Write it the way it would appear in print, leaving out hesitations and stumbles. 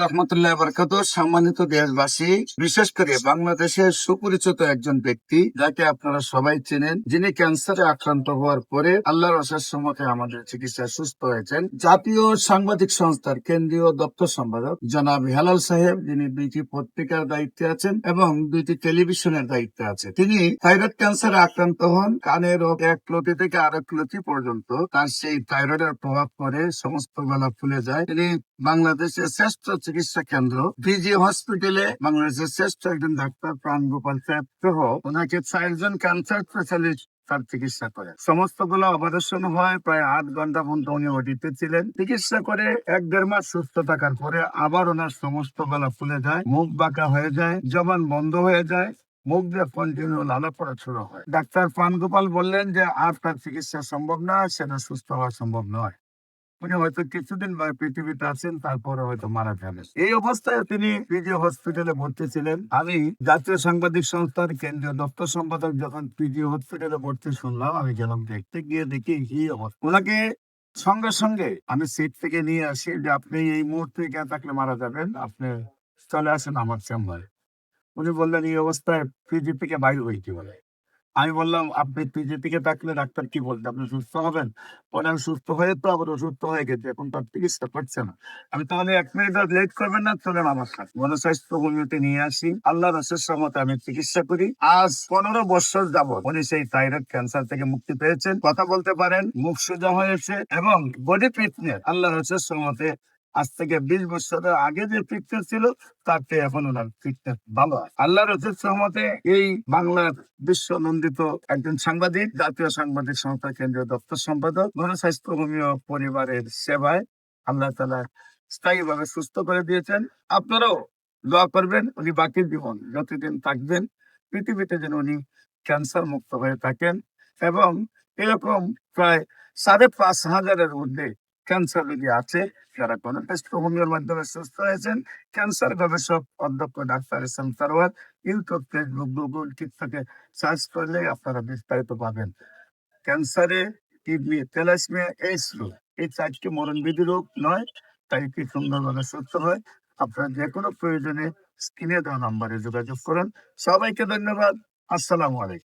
রহমতুল্লাহ বরকাত। সম্মানিত দেশবাসী, বিশেষ করে বাংলাদেশের সুপরিচিত একজন ব্যক্তি যাকে আপনারা সবাই চেনেন, যিনি ক্যান্সারে আক্রান্ত হওয়ার পরে আল্লাহর অশেষ রহমতে আমাদের চিকিৎসায় সুস্থ হয়েছেন, জাতীয় সাংবাদিক সংস্থার কেন্দ্রীয় দপ্তর সম্পাদক জনাব হেলাল সাহেব, যিনি 2টি পত্রিকার দায়িত্বে আছেন এবং 2টি টেলিভিশনের দায়িত্বে আছে। তিনি থাইরয়েড ক্যান্সারে আক্রান্ত হন। কানের এক লতি থেকে আরেক লতি পর্যন্ত তার সেই থাইরয়েডের প্রভাব পড়ে, সমস্ত গলা ফুলে যায়। তিনি বাংলাদেশের শ্রেষ্ঠ চিকিৎসা কেন্দ্র পিজি হসপিটালে বাংলাদেশের শ্রেষ্ঠ একজন ডাক্তার প্রাণ গোপাল সাহেব সহ ওনাকে 4জন ক্যান্সার স্পেশালিস্ট তার চিকিৎসা করে। সমস্ত গুলো অপারেশন হয়। প্রায় 8 ঘন্টা পর্যন্ত উনি ওটিতে ছিলেন। চিকিৎসা করে 1-1.5 মাস সুস্থ থাকার পরে আবার ওনার সমস্ত গলা ফুলে যায়, মুখ বাঁকা হয়ে যায়, জবান বন্ধ হয়ে যায়, মুখ দিয়ে কন্টিনিউ লালা পড়া শুরু হয়। ডাক্তার প্রাণ গোপাল বললেন যে আর তার চিকিৎসা সম্ভব না, সেটা সুস্থ হওয়া সম্ভব নয়। উনি হয়তো কিছুদিন পৃথিবীতে আছেন, তারপরে হয়তো মারা যাবেন। এই অবস্থায় তিনি পিজি হসপিটালে ভর্তি ছিলেন। আমি জাতীয় সাংবাদিক সংস্থার কেন্দ্রীয় দপ্তর সম্পাদক যখন পিজি হসপিটালে ভর্তি শুনলাম, আমি গেলাম দেখতে, গিয়ে দেখি এই অবস্থা। ওনাকে সঙ্গে সঙ্গে আমি সিট থেকে নিয়ে আসি যে আপনি এই মুহূর্তে জ্ঞান থাকলে মারা যাবেন, আপনি চলে আসেন আমার চেম্বারে। উনি বললেন এই অবস্থায় পিজি থেকে বাইরে হইতে বলে। আমি বললাম আপনি পিজি থেকে থাকলে ডাক্তার কি বলতে, আপনি সুস্থ হবেন? পরে আমি সুস্থ হয়ে তো আবার অসুস্থ হয়ে গেছে, এখন তার চিকিৎসা করছে না। আমি তাহলে 1 মিনিট লেট করবেন না, চলেন আমার সাথে গণস্বাস্থ্য কর্মীতে নিয়ে আসি। আল্লাহর অশেষ রহমতে আমি চিকিৎসা করি। আজ 15 বছর যাবত উনি সেই থাইরয়েড ক্যান্সার থেকে মুক্তি পেয়েছেন, কথা বলতে পারেন, মুখ সোজা হয়েছে এবং বডি ফিটনেস আল্লাহর অশেষ রহমতে আজ থেকে 20 বছরের আগে যে ফিটনেস ছিল তার চেয়ে এখন ওনার ফিটনেস ভালো আছে আল্লাহর অশেষ রহমতে। এই বাংলার বিশ্ব নন্দিত একজন সাংবাদিক, জাতীয় সাংবাদিক সংস্থা কেন্দ্রীয় দপ্তর সম্পাদক, গণস্বাস্থ্য হোমিও পরিবারের সেবায় আল্লাহ তাআলা স্থায়ীভাবে সুস্থ করে দিয়েছেন। আপনারাও দোয়া করবেন উনি বাকি জীবন যতদিন থাকবেন পৃথিবীতে যেন উনি ক্যান্সার মুক্ত হয়ে থাকেন। এবং এরকম প্রায় 5,500-এর মধ্যে ক্যান্সার রোগী আছে যারা গণস্বাস্থ্য হোমিওর মাধ্যমে সুস্থ হয়েছেন। ক্যান্সার গবেষক অধ্যক্ষ doctor S M Sarwar, YouTube, Facebook, Google, টিকটকে সার্চ করলে আপনারা বিস্তারিত পাবেন। ক্যান্সারে, কিডনি, থ্যালাসেমিয়া, এইডস রোগ, এই 4টি মরণবিধি রোগ নয়, তাই কি সুন্দরভাবে সুস্থ হয়। আপনার যে কোনো প্রয়োজনে স্ক্রিনে দেওয়া নাম্বারে যোগাযোগ করুন। সবাইকে ধন্যবাদ। আসসালামু আলাইকুম।